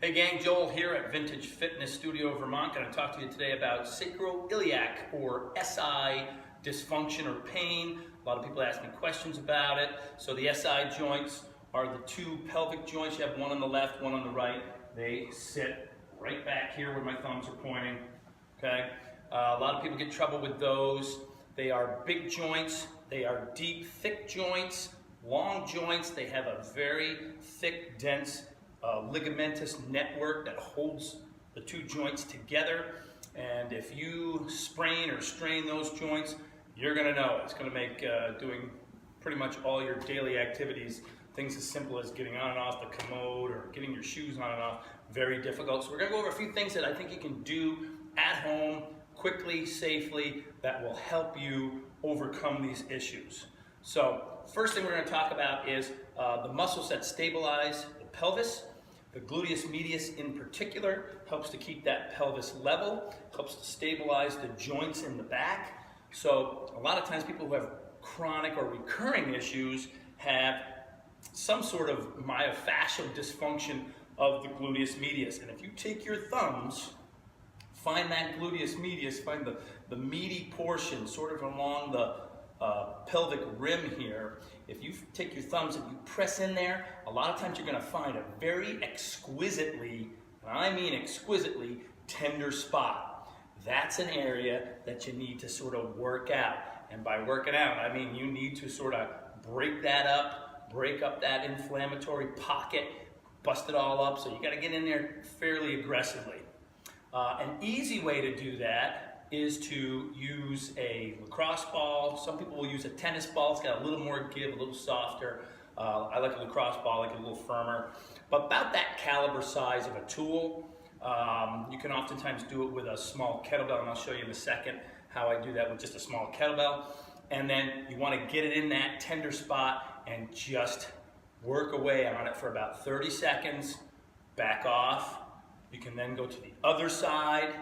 Hey gang, Joel here at Vintage Fitness Studio, Vermont. Going to talk to you today about sacroiliac or SI dysfunction or pain. A lot of people ask me questions about it. So the SI joints are the two pelvic joints. You have one on the left, one on the right. They sit right back here where my thumbs are pointing. Okay. A lot of people get trouble with those. They are big joints. They are deep, thick joints, long joints. They have a very thick, dense ligamentous network that holds the two joints together, and if you sprain or strain those joints, you're going to know. It's going to make doing pretty much all your daily activities, things as simple as getting on and off the commode or getting your shoes on and off, very difficult. So we're going to go over a few things that I think you can do at home quickly, safely, that will help you overcome these issues. So first thing we're going to talk about is the muscles that stabilize the pelvis. The gluteus medius in particular helps to keep that pelvis level, helps to stabilize the joints in the back. So a lot of times people who have chronic or recurring issues have some sort of myofascial dysfunction of the gluteus medius. And if you take your thumbs, find that gluteus medius, find the meaty portion sort of along the pelvic rim here. If you take your thumbs and you press in there, a lot of times you're going to find a very exquisitely, and I mean exquisitely, tender spot. That's an area that you need to sort of work out. And by working out, I mean you need to sort of break that up, break up that inflammatory pocket, bust it all up. So you got to get in there fairly aggressively. An easy way to do that is to use a lacrosse ball. Some people will use a tennis ball. It's got a little more give, a little softer. I like a lacrosse ball, like a little firmer. But about that caliber size of a tool. You can oftentimes do it with a small kettlebell, and I'll show you in a second how I do that with just a small kettlebell. And then you want to get it in that tender spot and just work away on it for about 30 seconds, back off. You can then go to the other side.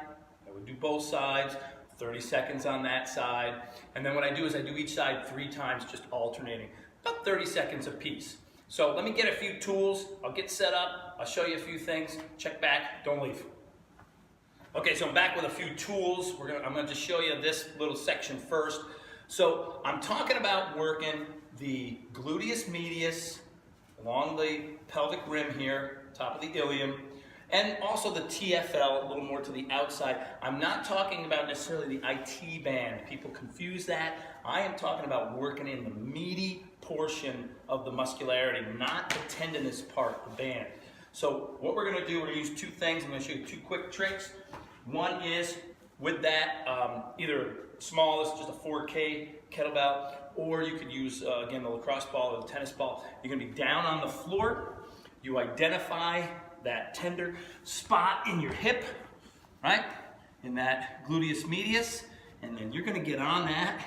I would do both sides, 30 seconds on that side. And then what I do is I do each side 3 times, just alternating, about 30 seconds apiece. So let me get a few tools. I'll get set up. I'll show you a few things. Check back, don't leave. Okay, so I'm back with a few tools. I'm gonna just show you this little section first. So I'm talking about working the gluteus medius along the pelvic rim here, top of the ilium, and also the TFL, a little more to the outside. I'm not talking about necessarily the IT band. People confuse that. I am talking about working in the meaty portion of the muscularity, not the tendinous part, the band. So what we're gonna do, we're gonna use 2 things. I'm gonna show you 2 quick tricks. One is with that, either smallest, just a 4K kettlebell, or you could use, again, the lacrosse ball or the tennis ball. You're gonna be down on the floor. You identify that tender spot in your hip, right? In that gluteus medius, and then you're gonna get on that,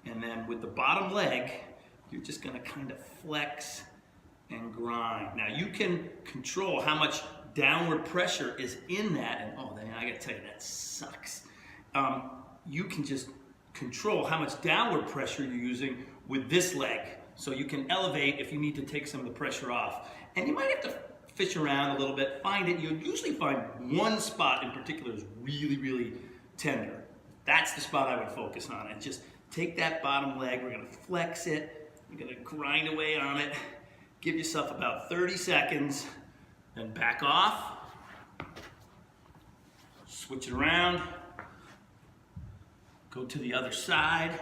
and then with the bottom leg, you're just gonna kind of flex and grind. Now you can control how much downward pressure is in that, and oh, then I gotta tell you, that sucks. You can just control how much downward pressure you're using with this leg. So you can elevate if you need to take some of the pressure off. And you might have to fish around a little bit, find it. You'll usually find one spot in particular is really, really tender. That's the spot I would focus on. And just take that bottom leg, we're gonna flex it, you're gonna grind away on it, give yourself about 30 seconds, then back off, switch it around, go to the other side,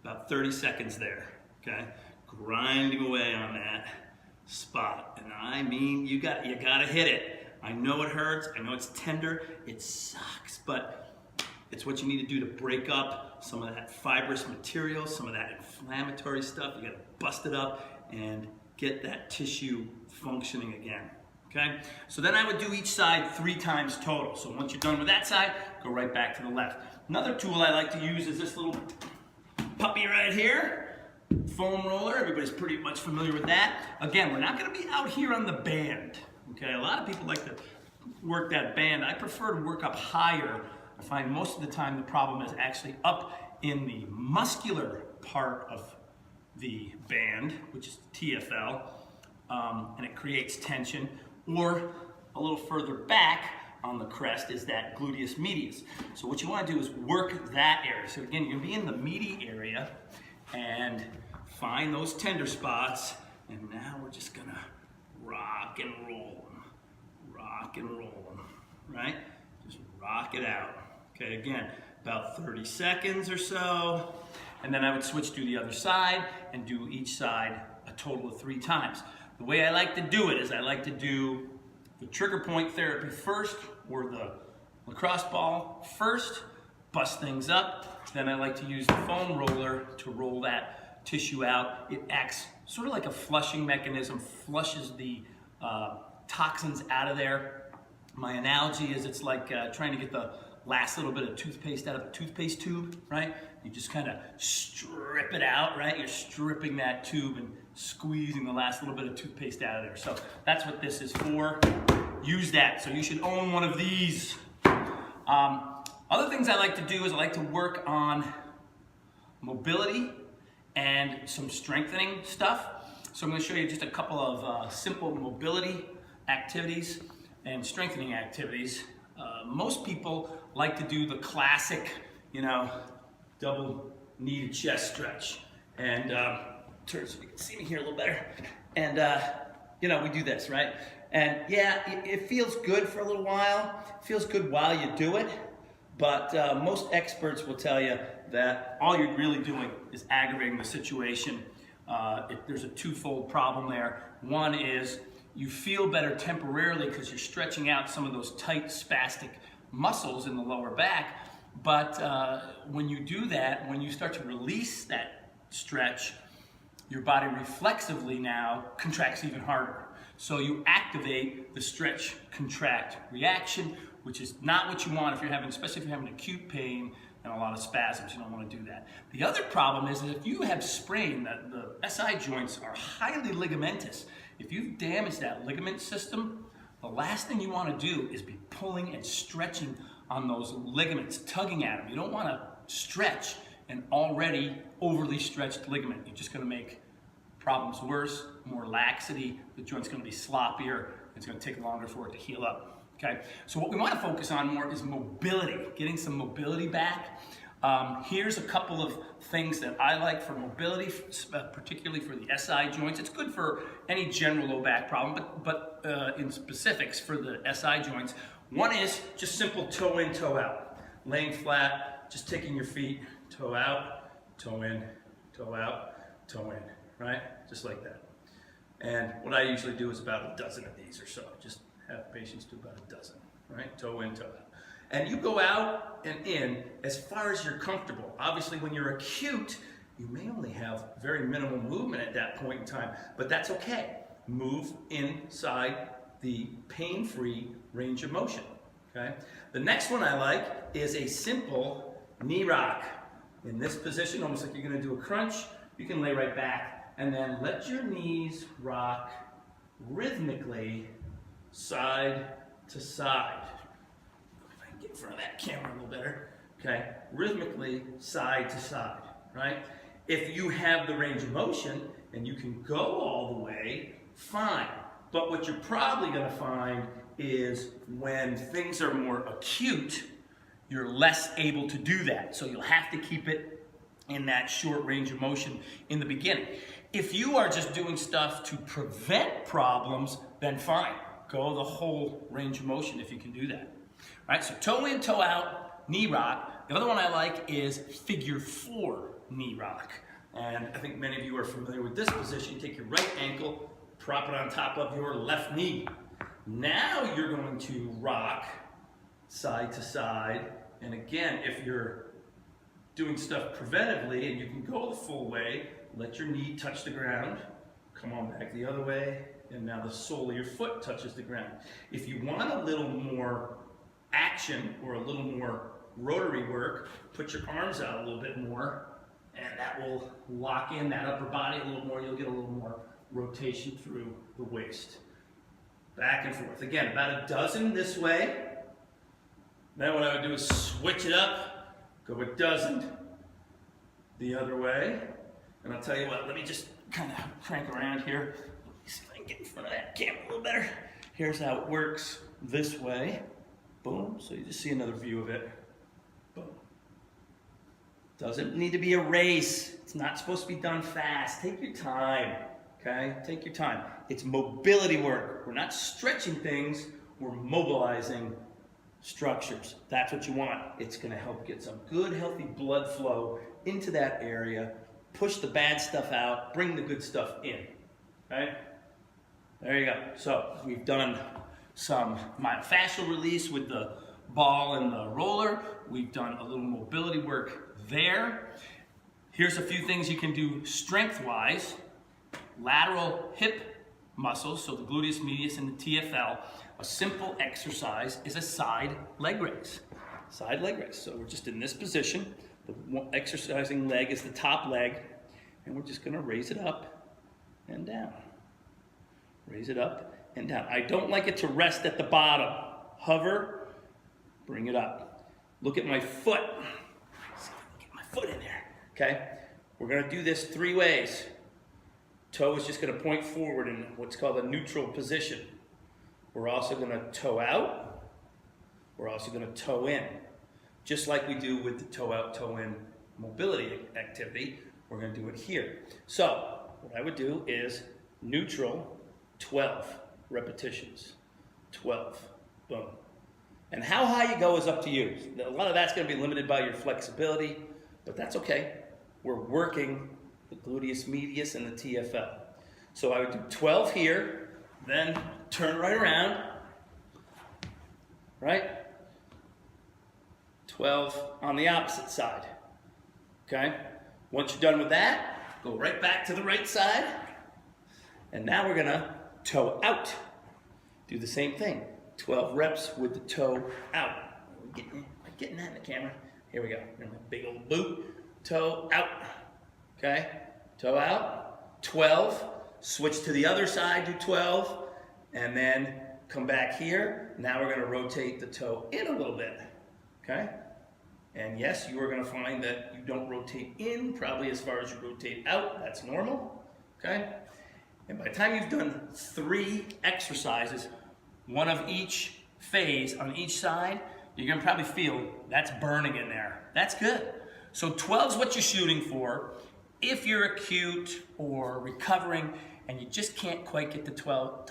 about 30 seconds there, okay? Grinding away on that spot, and I mean, you gotta hit it. I know it hurts, I know it's tender, it sucks, but it's what you need to do to break up some of that fibrous material, some of that inflammatory stuff. You gotta bust it up and get that tissue functioning again, okay? So then I would do each side 3 times total. So once you're done with that side, go right back to the left. Another tool I like to use is this little puppy right here. Foam roller, everybody's pretty much familiar with that. Again, we're not gonna be out here on the band, okay? A lot of people like to work that band. I prefer to work up higher. I find most of the time the problem is actually up in the muscular part of the band, which is TFL, and it creates tension. Or a little further back on the crest is that gluteus medius. So what you want to do is work that area. So again, you're going to be in the meaty area and find those tender spots. And now we're just going to rock and roll them. Rock and roll them, right? Just rock it out. Okay, again, about 30 seconds or so. And then I would switch to the other side and do each side a total of 3 times. The way I like to do it is I like to do the trigger point therapy first, or the lacrosse ball first, bust things up. Then I like to use the foam roller to roll that tissue out. It acts sort of like a flushing mechanism, flushes the toxins out of there. My analogy is it's like trying to get the last little bit of toothpaste out of a toothpaste tube, right? You just kind of strip it out, right? You're stripping that tube and squeezing the last little bit of toothpaste out of there. So that's what this is for. Use that. So you should own one of these. Other things I like to do is I like to work on mobility and some strengthening stuff. So I'm going to show you just a couple of simple mobility activities and strengthening activities. Most people like to do the classic, double knee to chest stretch. And turn so you can see me here a little better. And we do this, right? And yeah, it feels good for a little while. It feels good while you do it. But most experts will tell you that all you're really doing is aggravating the situation. There's a twofold problem there. One is you feel better temporarily because you're stretching out some of those tight spastic muscles in the lower back. But when you do that, when you start to release that stretch, your body reflexively now contracts even harder. So you activate the stretch contract reaction, which is not what you want if you're having, especially if you're having acute pain and a lot of spasms. You don't want to do that. The other problem is that if you have sprain, the SI joints are highly ligamentous. If you've damaged that ligament system, the last thing you want to do is be pulling and stretching on those ligaments, tugging at them. You don't want to stretch an already overly stretched ligament. You're just going to make problems worse, more laxity, the joint's going to be sloppier, it's going to take longer for it to heal up. Okay, so what we want to focus on more is mobility, getting some mobility back. Here's a couple of things that I like for mobility, particularly for the SI joints. It's good for any general low back problem, but in specifics for the SI joints. One is just simple toe in, toe out. Laying flat, just taking your feet, toe out, toe in, toe out, toe in, right? Just like that. And what I usually do is about a dozen of these or so. Just have patients do about a dozen, right? Toe in, toe out. And you go out and in as far as you're comfortable. Obviously, when you're acute, you may only have very minimal movement at that point in time, but that's okay. Move inside the pain-free range of motion, okay? The next one I like is a simple knee rock. In this position, almost like you're gonna do a crunch, you can lay right back and then let your knees rock rhythmically side to side. If I can get in front of that camera a little better, okay? Rhythmically side to side, right? If you have the range of motion and you can go all the way, fine. But what you're probably gonna find is when things are more acute, you're less able to do that. So you'll have to keep it in that short range of motion in the beginning. If you are just doing stuff to prevent problems, then fine. Go the whole range of motion if you can do that. All right, so toe in, toe out, knee rock. The other one I like is figure 4 knee rock. And I think many of you are familiar with this position. You take your right ankle, prop it on top of your left knee. Now you're going to rock side to side. And again, if you're doing stuff preventively and you can go the full way, let your knee touch the ground, come on back the other way, and now the sole of your foot touches the ground. If you want a little more action or a little more rotary work, put your arms out a little bit more, and that will lock in that upper body a little more. You'll get a little more rotation through the waist. Back and forth. Again, about a dozen this way. Then what I would do is switch it up, go a dozen the other way. And I'll tell you what, let me just kind of crank around here. Let me see if I can get in front of that camera a little better. Here's how it works. this way. Boom. So you just see another view of it. Boom. Doesn't need to be a race. It's not supposed to be done fast. Take your time. Okay? Take your time. It's mobility work. We're not stretching things. We're mobilizing structures. That's what you want. It's going to help get some good, healthy blood flow into that area, push the bad stuff out, bring the good stuff in. Okay? There you go. So we've done some myofascial release with the ball and the roller. We've done a little mobility work there. Here's a few things you can do strength-wise. Lateral hip muscles, so the gluteus medius and the TFL. A simple exercise is a side leg raise. Side leg raise. So we're just in this position. The exercising leg is the top leg, and we're just going to raise it up and down. Raise it up and down. I don't like it to rest at the bottom. Hover, bring it up. Look at my foot. Get my foot in there. Okay? We're going to do this 3 ways. Toe is just going to point forward in what's called a neutral position. We're also going to toe out. We're also going to toe in. Just like we do with the toe out, toe in mobility activity, we're going to do it here. So what I would do is neutral, 12 repetitions. 12. Boom. And how high you go is up to you. A lot of that's going to be limited by your flexibility, but that's okay. We're working the gluteus medius and the TFL. So I would do 12 here, then turn right around, right? 12 on the opposite side, okay? Once you're done with that, go right back to the right side, and now we're gonna toe out. Do the same thing, 12 reps with the toe out. Am I getting that in the camera? Here we go, in my big old boot, toe out, okay? Toe out, 12, switch to the other side, do 12, and then come back here. Now we're gonna rotate the toe in a little bit, okay? And yes, you are gonna find that you don't rotate in probably as far as you rotate out. That's normal, okay? And by the time you've done 3 exercises, one of each phase on each side, you're gonna probably feel that's burning in there. That's good. So 12 is what you're shooting for. If you're acute or recovering and you just can't quite get to 12,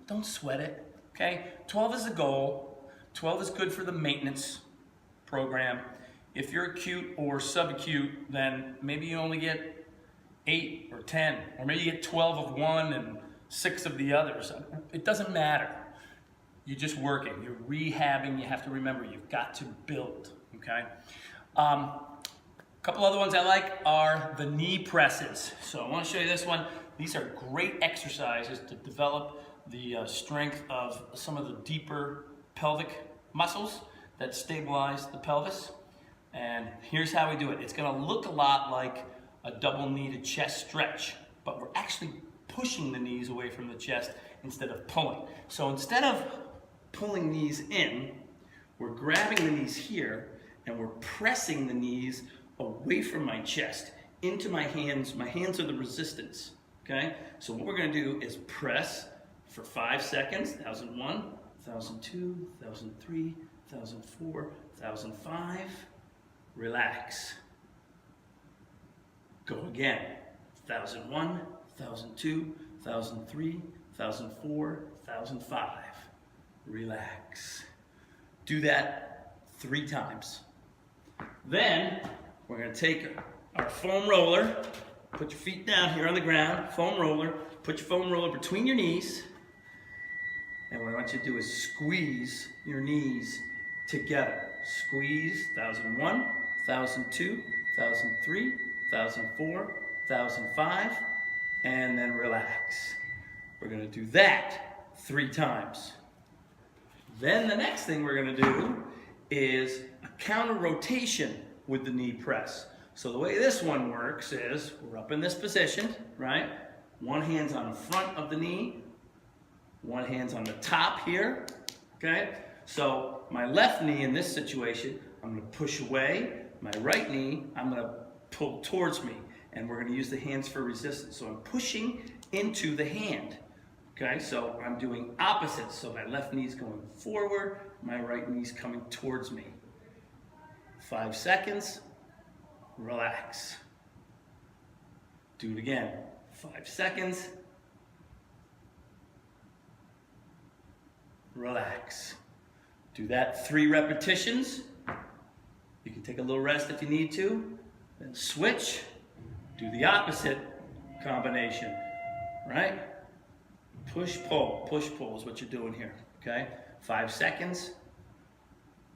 don't sweat it, okay? 12 is the goal. 12 is good for the maintenance program. If you're acute or subacute, then maybe you only get 8 or 10, or maybe you get 12 of one and 6 of the others. It doesn't matter. You're just working. You're rehabbing. You have to remember you've got to build, okay? A couple other ones I like are the knee presses. So I want to show you this one. These are great exercises to develop the strength of some of the deeper pelvic muscles that stabilize the pelvis. And here's how we do it. It's going to look a lot like a double knee to chest stretch, but we're actually pushing the knees away from the chest instead of pulling. So instead of pulling knees in, we're grabbing the knees here and we're pressing the knees away from my chest into my hands. My hands are the resistance, okay? So what we're going to do is press for 5 seconds, 1001, 1002, 1003, 1004, 1005. Relax. Go again. 1001, 1002, 1003, 1004, 1005. Relax. Do that 3 times. Then we're going to take our foam roller, put your feet down here on the ground, foam roller, put your foam roller between your knees, and what I want you to do is squeeze your knees together. Squeeze 1001, 1002, 1003, 1004, 1005, and then relax. We're going to do that 3 times. Then the next thing we're going to do is a counter rotation with the knee press. So the way this one works is we're up in this position, right? One hand's on the front of the knee, one hand's on the top here, okay? So my left knee in this situation, I'm going to push away. My right knee, I'm going to pull towards me. And we're going to use the hands for resistance. So I'm pushing into the hand, Okay, so I'm doing opposites. So my left knee's going forward, my right knee's coming towards me. 5 seconds, relax. Do it again. 5 seconds, relax. Do that 3 repetitions. You can take a little rest if you need to. Then switch. Do the opposite combination, right? Push, pull is what you're doing here, okay? 5 seconds.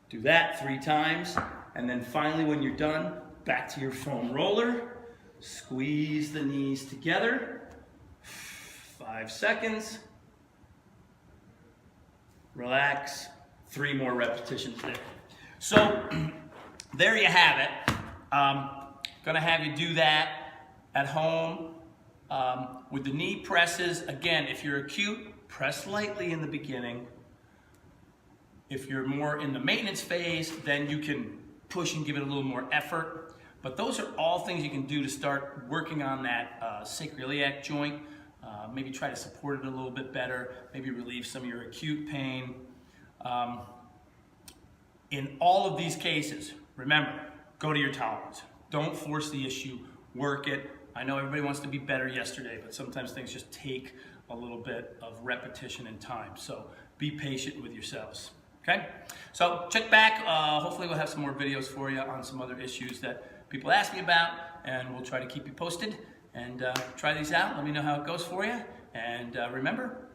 Do that 3 times. And then finally, when you're done, back to your foam roller. Squeeze the knees together. 5 seconds. Relax. 3 more repetitions there. So, there you have it. Gonna have you do that at home. With the knee presses, again, if you're acute, press lightly in the beginning. If you're more in the maintenance phase, then you can push and give it a little more effort. But those are all things you can do to start working on that sacroiliac joint. Maybe try to support it a little bit better, maybe relieve some of your acute pain. In all of these cases, remember, go to your tolerance. Don't force the issue, work it. I know everybody wants to be better yesterday, but sometimes things just take a little bit of repetition and time. So be patient with yourselves, okay? So check back. Hopefully we'll have some more videos for you on some other issues that people ask me about, and we'll try to keep you posted. And try these out. Let me know how it goes for you. And remember,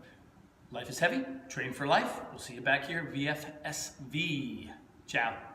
life is heavy. Train for life. We'll see you back here, VFSV. Ciao.